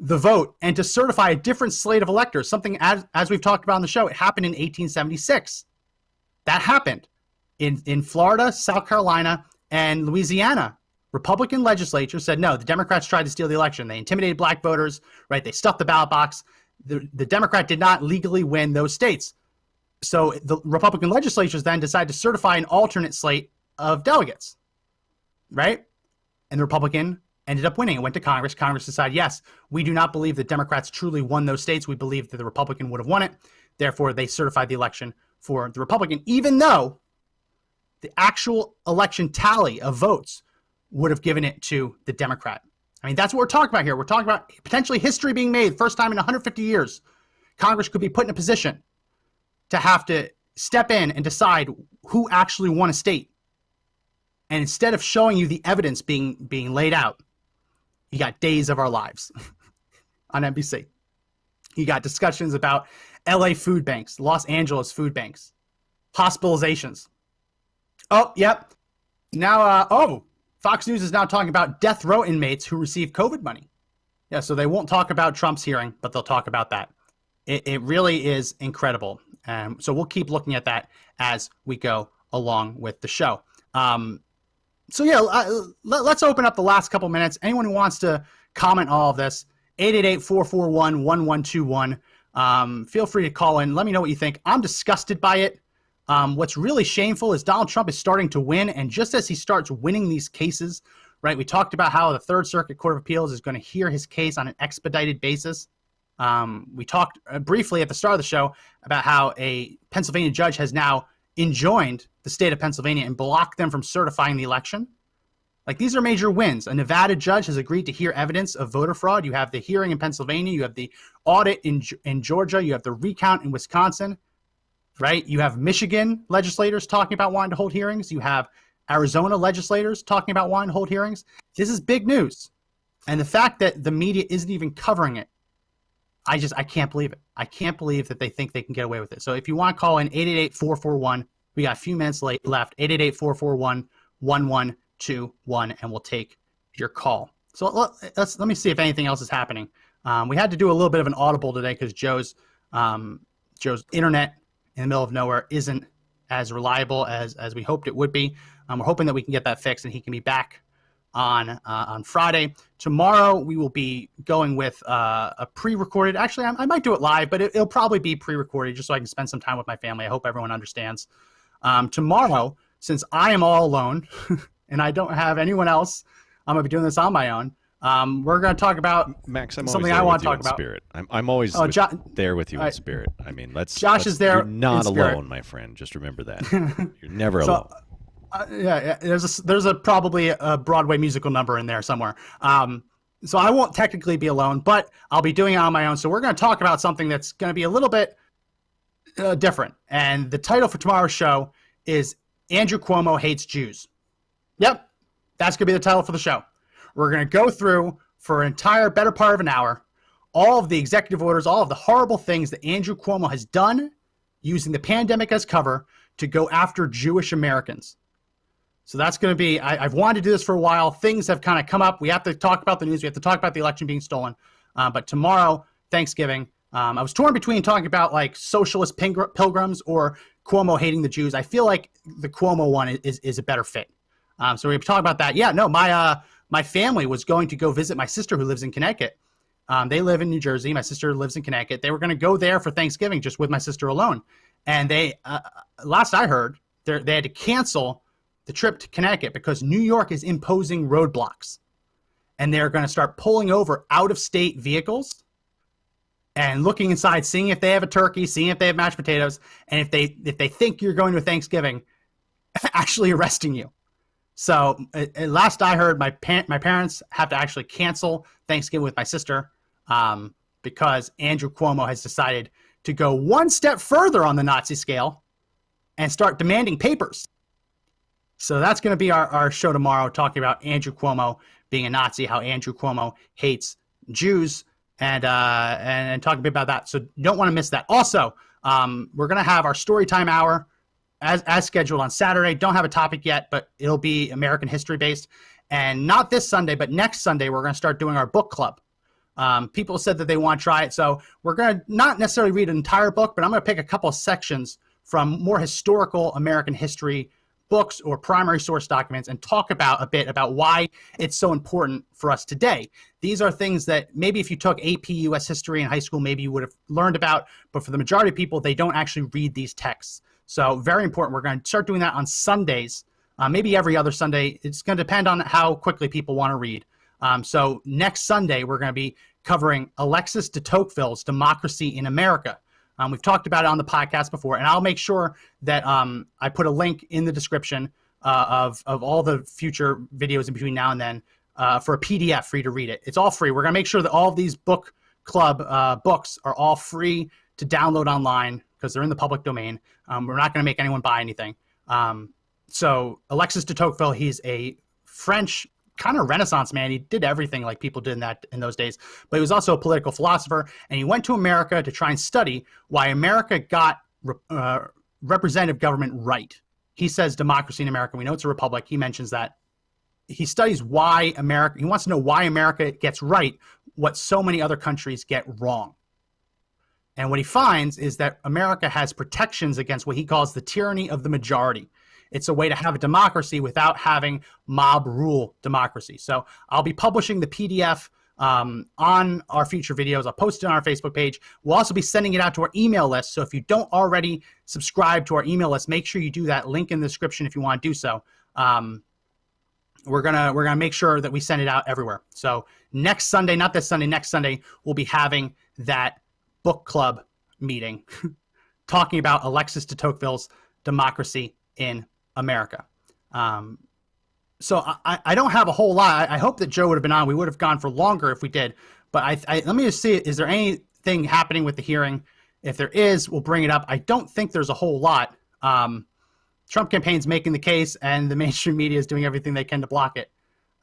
D: the vote and to certify a different slate of electors, something as we've talked about on the show, it happened in 1876. That happened in Florida, South Carolina, and Louisiana. Republican legislatures said, no, the Democrats tried to steal the election. They intimidated black voters, right? They stuffed the ballot box. The Democrat did not legally win those states. So the Republican legislatures then decided to certify an alternate slate of delegates, right? and the Republican ended up winning. It went to Congress. Congress decided, yes, we do not believe that Democrats truly won those states. We believe that the Republican would have won it. Therefore, they certified the election for the Republican, even though the actual election tally of votes would have given it to the Democrat. I mean, that's what we're talking about here. We're talking about potentially history being made. First time in 150 years, Congress could be put in a position to have to step in and decide who actually won a state. And instead of showing you the evidence being laid out, you got Days of Our Lives on NBC. You got discussions about LA food banks, Los Angeles food banks, hospitalizations. Oh, yep. Now, Fox News is now talking about death row inmates who receive COVID money. Yeah, so they won't talk about Trump's hearing, but they'll talk about that. It really is incredible. So we'll keep looking at that as we go along with the show. So yeah, let's open up the last couple minutes. Anyone who wants to comment on all of this, 888-441-1121. Feel free to call in. Let me know what you think. I'm disgusted by it. What's really shameful is Donald Trump is starting to win, and just as he starts winning these cases, right, we talked about how the Third Circuit Court of Appeals is going to hear his case on an expedited basis. We talked briefly at the start of the show about how a Pennsylvania judge has now enjoined the state of Pennsylvania and blocked them from certifying the election. Like, these are major wins. A Nevada judge has agreed to hear evidence of voter fraud. You have the hearing in Pennsylvania. You have the audit in Georgia. You have the recount in Wisconsin, right? You have Michigan legislators talking about wanting to hold hearings. You have Arizona legislators talking about wanting to hold hearings. This is big news. And the fact that the media isn't even covering it, I can't believe it. I can't believe that they think they can get away with it. So if you want to call in 888-441, we got a few minutes left, 888-441-1121, and we'll take your call. So let me see if anything else is happening. We had to do a little bit of an audible today because Joe's internet in the middle of nowhere isn't as reliable as we hoped it would be. We're hoping that we can get that fixed and he can be back on Friday. Tomorrow we will be going with a pre-recorded. Actually, I might do it live, but it'll probably be pre-recorded just so I can spend some time with my family. I hope everyone understands. Tomorrow, since I am all alone and I don't have anyone else, I'm gonna be doing this on my own. We're gonna talk about
A: Max. I'm
D: something
A: always
D: I want to
A: there
D: talk
A: with you in
D: about.
A: spirit. I'm always there with you in spirit. I mean,
D: Josh is there.
A: You're not
D: in spirit.
A: alone, my friend. Just remember that. You're never alone.
D: Yeah, there's probably a Broadway musical number in there somewhere. So I won't technically be alone, but I'll be doing it on my own. So we're going to talk about something that's going to be a little bit different. And the title for tomorrow's show is Andrew Cuomo Hates Jews. Yep, that's going to be the title for the show. We're going to go through for an entire better part of an hour all of the executive orders, all of the horrible things that Andrew Cuomo has done using the pandemic as cover to go after Jewish Americans. So that's going to be, I've wanted to do this for a while. Things have kind of come up. We have to talk about the news. We have to talk about the election being stolen. But tomorrow, Thanksgiving, I was torn between talking about like socialist pilgrims or Cuomo hating the Jews. I feel like the Cuomo one is a better fit. So we're going to talk about that. Yeah, no, my family was going to go visit my sister who lives in Connecticut. They live in New Jersey. My sister lives in Connecticut. They were going to go there for Thanksgiving just with my sister alone. And they, last I heard, they had to cancel the trip to Connecticut because New York is imposing roadblocks. And they're going to start pulling over out-of-state vehicles and looking inside, seeing if they have a turkey, seeing if they have mashed potatoes, and if they think you're going to Thanksgiving, actually arresting you. So last I heard, my parents have to actually cancel Thanksgiving with my sister because Andrew Cuomo has decided to go one step further on the Nazi scale and start demanding papers. So that's going to be our show tomorrow, talking about Andrew Cuomo being a Nazi, how Andrew Cuomo hates Jews, and talking a bit about that. So you don't want to miss that. Also, we're going to have our Storytime Hour as scheduled on Saturday. Don't have a topic yet, but it'll be American history based. And not this Sunday, but next Sunday, we're going to start doing our book club. People said that they want to try it. So we're going to not necessarily read an entire book, but I'm going to pick a couple of sections from more historical American history books or primary source documents and talk a bit about why it's so important for us today. These are things that maybe if you took AP US history in high school, maybe you would have learned about, but for the majority of people, they don't actually read these texts. So very important. We're going to start doing that on Sundays maybe every other Sunday. It's going to depend on how quickly people want to read. So next Sunday, we're going to be covering Alexis de Tocqueville's Democracy in America. We've talked about it on the podcast before, and I'll make sure that I put a link in the description of all the future videos in between now and then for a PDF for you to read it. It's all free. We're going to make sure that all of these book club books are all free to download online because they're in the public domain. We're not going to make anyone buy anything. So Alexis de Tocqueville, he's a French kind of Renaissance man. He did everything like people did in those days, but he was also a political philosopher, and he went to America to try and study why America got representative government right. He says democracy in America. We know it's a republic. He mentions that. He studies why America, he wants to know why America gets right what so many other countries get wrong. And what he finds is that America has protections against what he calls the tyranny of the majority. It's a way to have a democracy without having mob rule democracy. So I'll be publishing the PDF on our future videos. I'll post it on our Facebook page. We'll also be sending it out to our email list. So if you don't already subscribe to our email list, make sure you do that. Link in the description if you want to do so. We're gonna make sure that we send it out everywhere. So next Sunday, not this Sunday, next Sunday, we'll be having that book club meeting talking about Alexis de Tocqueville's Democracy in America. So I don't have a whole lot. I hope that Joe would have been on. We would have gone for longer if we did. But let me just see, is there anything happening with the hearing? If there is, we'll bring it up. I don't think there's a whole lot. Trump campaign's making the case, and the mainstream media is doing everything they can to block it.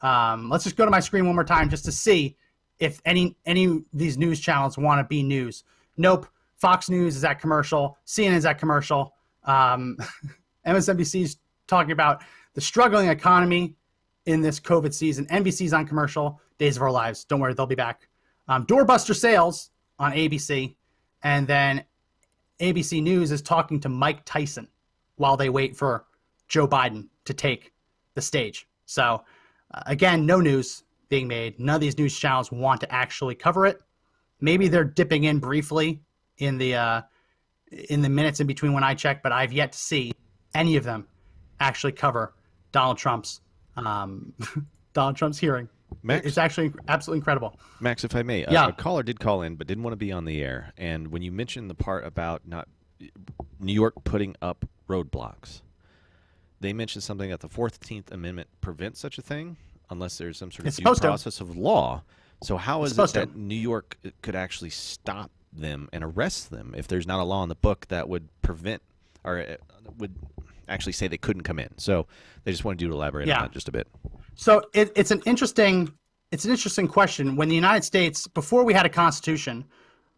D: Let's just go to my screen one more time just to see if any of these news channels want to be news. Nope. Fox News is at commercial. CNN is at commercial. MSNBC is talking about the struggling economy in this COVID season. NBC's on commercial. Days of Our Lives. Don't worry, they'll be back. Doorbuster Sales on ABC. And then ABC News is talking to Mike Tyson while they wait for Joe Biden to take the stage. So, again, no news being made. None of these news channels want to actually cover it. Maybe they're dipping in briefly in the minutes in between when I check, but I've yet to see any of them actually cover Donald Trump's hearing.
A: Max,
D: it's actually absolutely incredible.
A: Max, if I may, a caller did call in but didn't want to be on the air. And when you mentioned the part about not New York putting up roadblocks, they mentioned something that the 14th Amendment prevents such a thing unless there's some sort of due process of law. So how is it that New York could actually stop them and arrest them if there's not a law in the book that would prevent or would actually say they couldn't come in? So they just wanted you to elaborate on that just a bit.
D: So it's an interesting question. When the United States, before we had a constitution,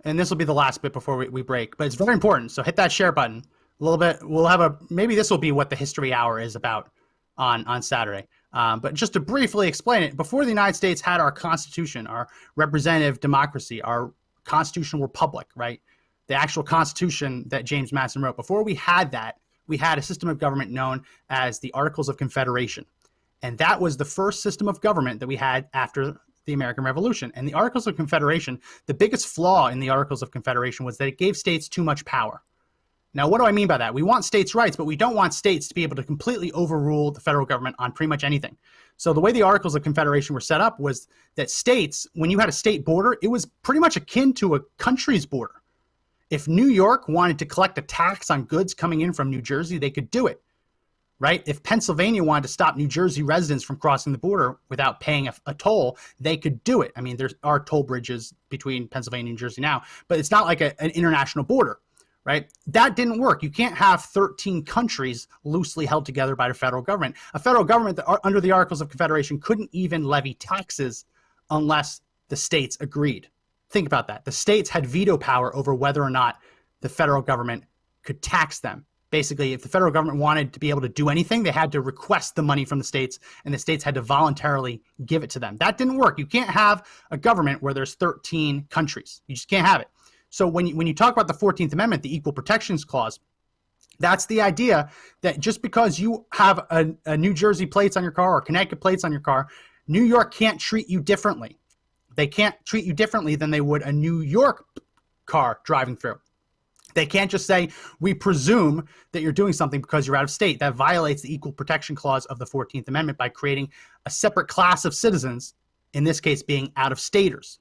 D: and this will be the last bit before we break, but it's very important. So hit that share button a little bit. We'll have maybe this will be what the history hour is about on Saturday. But just to briefly explain it, before the United States had our constitution, our representative democracy, our constitutional republic, right? The actual constitution that James Madison wrote, before we had that, we had a system of government known as the Articles of Confederation. And that was the first system of government that we had after the American Revolution. And the Articles of Confederation, the biggest flaw in the Articles of Confederation was that it gave states too much power. Now, what do I mean by that? We want states' rights, but we don't want states to be able to completely overrule the federal government on pretty much anything. So the way the Articles of Confederation were set up was that states, when you had a state border, it was pretty much akin to a country's border. If New York wanted to collect a tax on goods coming in from New Jersey, they could do it, right? If Pennsylvania wanted to stop New Jersey residents from crossing the border without paying a toll, they could do it. I mean, there are toll bridges between Pennsylvania and New Jersey now, but it's not like an international border. Right? That didn't work. You can't have 13 countries loosely held together by the federal government. A federal government that under the Articles of Confederation couldn't even levy taxes unless the states agreed. Think about that. The states had veto power over whether or not the federal government could tax them. Basically, if the federal government wanted to be able to do anything, they had to request the money from the states, and the states had to voluntarily give it to them. That didn't work. You can't have a government where there's 13 countries. You just can't have it. So when you talk about the 14th Amendment, the Equal Protections Clause, that's the idea that just because you have a New Jersey plates on your car or Connecticut plates on your car, New York can't treat you differently. They can't treat you differently than they would a New York car driving through. They can't just say, we presume that you're doing something because you're out of state. That violates the Equal Protection Clause of the 14th Amendment by creating a separate class of citizens, in this case being out-of-staters.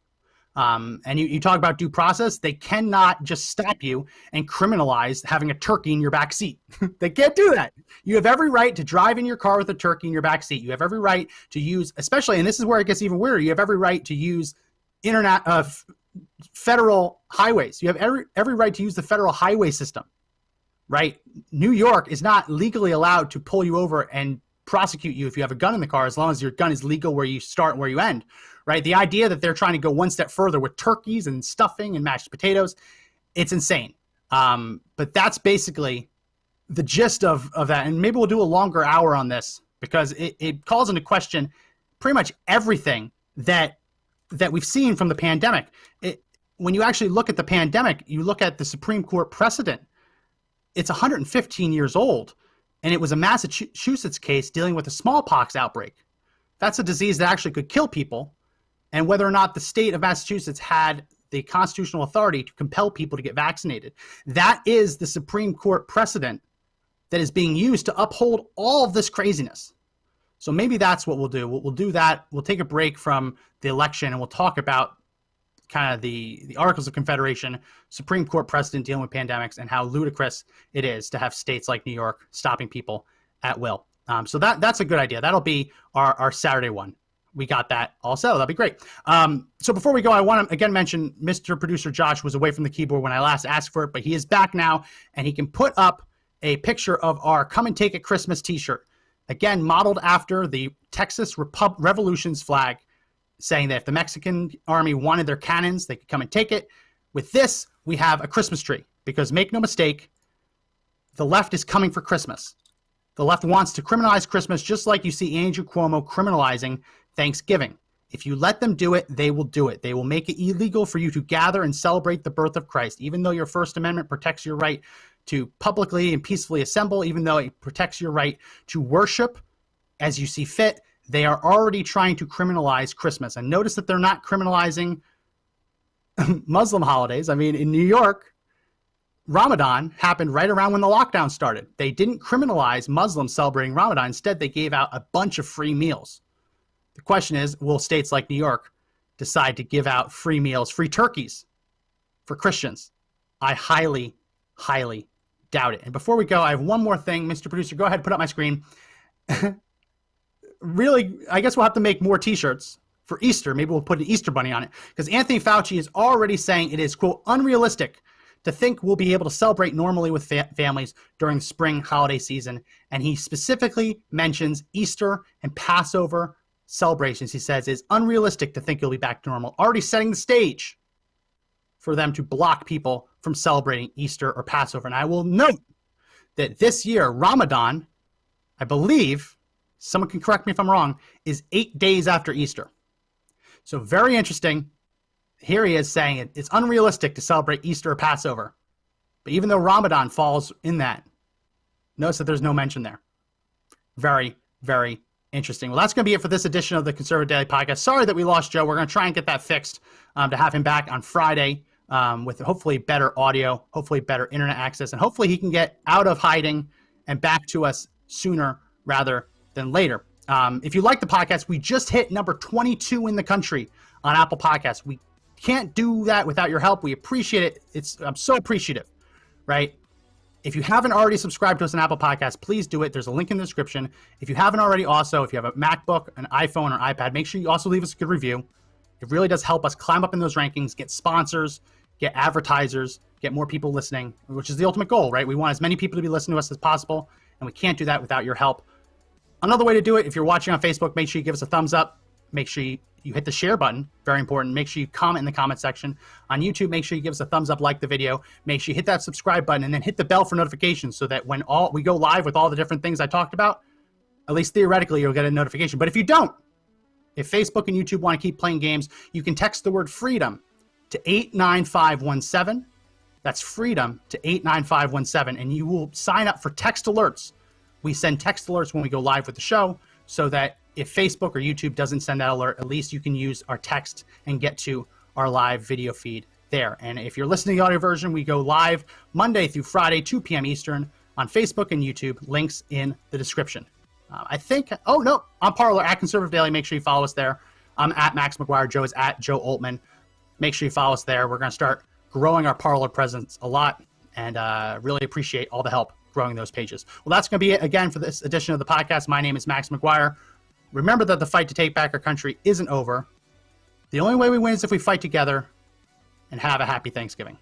D: And you talk about due process. They cannot just stop you and criminalize having a turkey in your back seat. They can't do that. You have every right to drive in your car with a turkey in your back seat. You have every right to use, especially, and this is where it gets even weirder, you have every right to use federal highways. You have every right to use the federal highway system, right? New York is not legally allowed to pull you over and prosecute you if you have a gun in the car, as long as your gun is legal where you start and where you end, right? The idea that they're trying to go one step further with turkeys and stuffing and mashed potatoes, it's insane. But that's basically the gist of that. And maybe we'll do a longer hour on this, because it calls into question pretty much everything that we've seen from the pandemic. When you actually look at the pandemic, you look at the Supreme Court precedent, it's 115 years old, and it was a Massachusetts case dealing with a smallpox outbreak. That's a disease that actually could kill people, and whether or not the state of Massachusetts had the constitutional authority to compel people to get vaccinated. That is the Supreme Court precedent that is being used to uphold all of this craziness. So maybe that's what we'll do. We'll do that. We'll take a break from the election, and we'll talk about kind of the Articles of Confederation, Supreme Court precedent dealing with pandemics, and how ludicrous it is to have states like New York stopping people at will. So that's a good idea. That'll be our Saturday one. We got that also. That'll be great. So before we go, I want to again mention Mr. Producer Josh was away from the keyboard when I last asked for it, but he is back now, and he can put up a picture of our Come and Take It Christmas t-shirt. Again, modeled after the Texas Revolution's flag, saying that if the Mexican army wanted their cannons, they could come and take it. With this, we have a Christmas tree, because make no mistake, the left is coming for Christmas. The left wants to criminalize Christmas, just like you see Andrew Cuomo criminalizing Thanksgiving. If you let them do it, they will do it. They will make it illegal for you to gather and celebrate the birth of Christ, even though your First Amendment protects your right to publicly and peacefully assemble, even though it protects your right to worship as you see fit. They are already trying to criminalize Christmas. And notice that they're not criminalizing Muslim holidays. I mean, in New York, Ramadan happened right around when the lockdown started. They didn't criminalize Muslims celebrating Ramadan. Instead, they gave out a bunch of free meals. The question is, will states like New York decide to give out free meals, free turkeys for Christians? I highly, highly doubt it. And before we go, I have one more thing. Mr. Producer, go ahead, put up my screen. Really, I guess we'll have to make more t-shirts for Easter. Maybe we'll put an Easter bunny on it, because Anthony Fauci is already saying it is, quote, unrealistic to think we'll be able to celebrate normally with families during the spring holiday season. And he specifically mentions Easter and Passover celebrations. He says it's unrealistic to think it'll be back to normal, already setting the stage for them to block people from celebrating Easter or Passover. And I will note that this year, Ramadan, I believe, someone can correct me if I'm wrong, is 8 days after Easter. So very interesting. Here he is saying it's unrealistic to celebrate Easter or Passover. But even though Ramadan falls in that, notice that there's no mention there. Very, very interesting. Well, that's going to be it for this edition of the Conservative Daily Podcast. Sorry that we lost Joe. We're going to try and get that fixed to have him back on Friday with hopefully better audio, hopefully better internet access, and hopefully he can get out of hiding and back to us sooner rather than later. If you like the podcast, we just hit number 22 in the country on Apple Podcasts. We can't do that without your help. We appreciate it. I'm so appreciative, right? If you haven't already subscribed to us on Apple Podcasts, please do it. There's a link in the description. If you haven't already, also, if you have a MacBook, an iPhone, or iPad, make sure you also leave us a good review. It really does help us climb up in those rankings, get sponsors, get advertisers, get more people listening, which is the ultimate goal, right? We want as many people to be listening to us as possible, and we can't do that without your help. Another way to do it, if you're watching on Facebook, make sure you give us a thumbs up. Make sure you hit the share button, very important. Make sure you comment in the comment section. On YouTube, make sure you give us a thumbs up, like the video. Make sure you hit that subscribe button, and then hit the bell for notifications, so that when we go live with all the different things I talked about, at least theoretically, you'll get a notification. But if you don't, if Facebook and YouTube want to keep playing games, you can text the word freedom to 89517. That's freedom to 89517, and you will sign up for text alerts. We send text alerts when we go live with the show, so that if Facebook or YouTube doesn't send that alert, at least you can use our text and get to our live video feed there. And if you're listening to the audio version, we go live Monday through Friday, 2 p.m. Eastern on Facebook and YouTube. Links in the description. I'm Parler at Conservative Daily. Make sure you follow us there. I'm at Max McGuire. Joe is at Joe Altman. Make sure you follow us there. We're going to start growing our Parler presence a lot, and really appreciate all the help growing those pages. Well, that's going to be it again for this edition of the podcast. My name is Max McGuire. Remember that the fight to take back our country isn't over. The only way we win is if we fight together, and have a happy Thanksgiving.